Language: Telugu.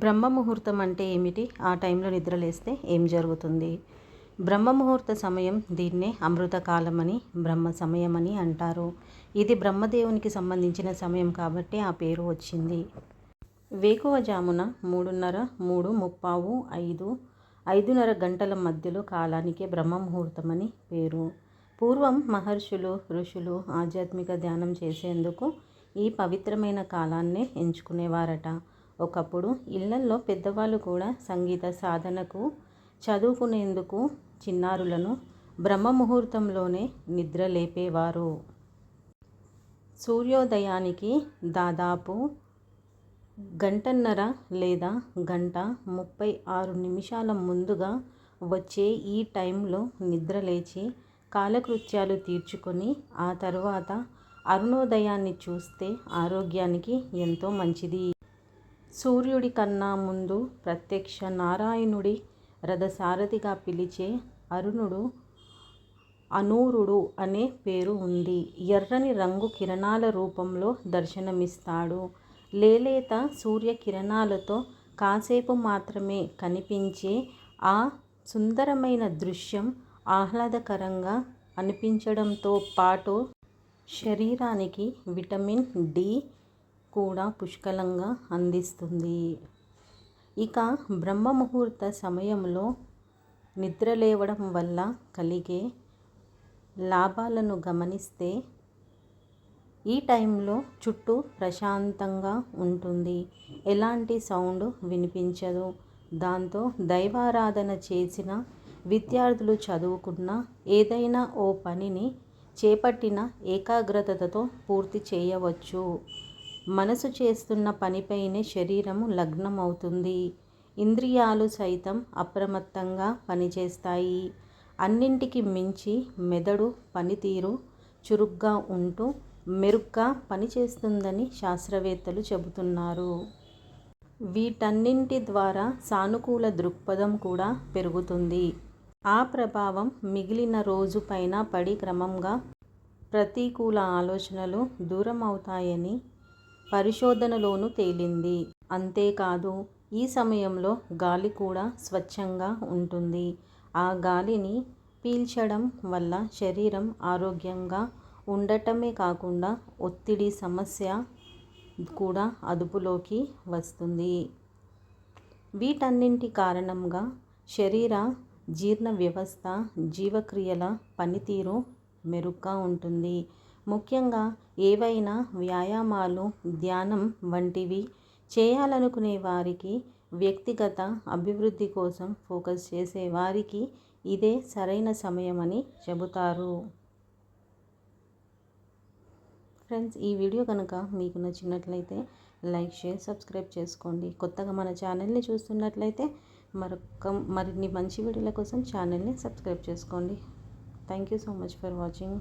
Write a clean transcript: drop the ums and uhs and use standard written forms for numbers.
బ్రహ్మ ముహూర్తం అంటే ఏమిటి? ఆ టైంలో నిద్రలేస్తే ఏం జరుగుతుంది? బ్రహ్మ ముహూర్త సమయం దీన్నే అమృతకాలమని, బ్రహ్మ సమయమని అంటారు. ఇది బ్రహ్మదేవునికి సంబంధించిన సమయం కాబట్టి ఆ పేరు వచ్చింది. వేకువజామున 3:30, 3:15, 5, 5:30 గంటల మధ్యలో కాలానికే బ్రహ్మ ముహూర్తమని పేరు. పూర్వం మహర్షులు, ఋషులు ఆధ్యాత్మిక ధ్యానం చేసేందుకు ఈ పవిత్రమైన కాలాన్నే ఎంచుకునేవారట. ఒకప్పుడు ఇళ్లల్లో పెద్దవాళ్ళు కూడా సంగీత సాధనకు, చదువుకునేందుకు చిన్నారులను బ్రహ్మ ముహూర్తంలోనే నిద్రలేపేవారు. సూర్యోదయానికి దాదాపు గంటన్నర లేదా 1:36 ముందుగా వచ్చే ఈ టైంలో నిద్రలేచి కాలకృత్యాలు తీర్చుకొని ఆ తర్వాత అరుణోదయాన్ని చూస్తే ఆరోగ్యానికి ఎంతో మంచిది. సూర్యుడి కన్నా ముందు ప్రత్యక్ష నారాయణుడి రథసారథిగా పిలిచే అరుణుడు అనూరుడు అనే పేరు ఉంది. ఎర్రని రంగు కిరణాల రూపంలో దర్శనమిస్తాడు. లేలేత సూర్యకిరణాలతో కాసేపు మాత్రమే కనిపించే ఆ సుందరమైన దృశ్యం ఆహ్లాదకరంగా అనిపించడంతో పాటు శరీరానికి విటమిన్ డి కూడా పుష్కలంగా అందిస్తుంది. ఇక బ్రహ్మ ముహూర్త సమయంలో నిద్రలేవడం వల్ల కలిగే లాభాలను గమనిస్తే ఈ టైంలో చుట్టూ ప్రశాంతంగా ఉంటుంది. ఎలాంటి సౌండ్ వినిపించదు. దాంతో దైవారాధన చేసిన విద్యార్థులు చదువుకున్న ఏదైనా ఓ పనిని చేపట్టిన ఏకాగ్రతతో పూర్తి చేయవచ్చు. మనసు చేస్తున్న పనిపైనే శరీరం లగ్నమవుతుంది. ఇంద్రియాలు సైతం అప్రమత్తంగా పనిచేస్తాయి. అన్నింటికి మించి మెదడు పనితీరు చురుగ్గా ఉంటూ మెరుగ్గా పనిచేస్తుందని శాస్త్రవేత్తలు చెబుతున్నారు. వీటన్నింటి ద్వారా సానుకూల దృక్పథం కూడా పెరుగుతుంది. ఆ ప్రభావం మిగిలిన రోజు పైన పడి క్రమంగా ప్రతికూల ఆలోచనలు దూరమవుతాయని పరిశోధనలోనూ తేలింది. అంతేకాదు ఈ సమయంలో గాలి కూడా స్వచ్ఛంగా ఉంటుంది. ఆ గాలిని పీల్చడం వల్ల శరీరం ఆరోగ్యంగా ఉండటమే కాకుండా ఒత్తిడి సమస్య కూడా అదుపులోకి వస్తుంది. వీటన్నింటి కారణంగా శరీర జీర్ణ వ్యవస్థ, జీవక్రియల పనితీరు మెరుగ్గా ఉంటుంది. ముఖ్యంగా ఏవైనా వ్యాయామాలు, ధ్యానం వంటివి చేయాలనుకునే వారికి, వ్యక్తిగత అభివృద్ధి కోసం ఫోకస్ చేసే వారికి ఇదే సరైన సమయమని చెబుతారు. ఫ్రెండ్స్, ఈ వీడియో కనుక మీకు నచ్చినట్లయితే లైక్, షేర్, సబ్స్క్రైబ్ చేసుకోండి. కొత్తగా మన ఛానల్ని చూస్తున్నట్లయితే మరిన్ని మంచి వీడియోల కోసం ఛానల్ని సబ్స్క్రైబ్ చేసుకోండి. Thank you so much for watching.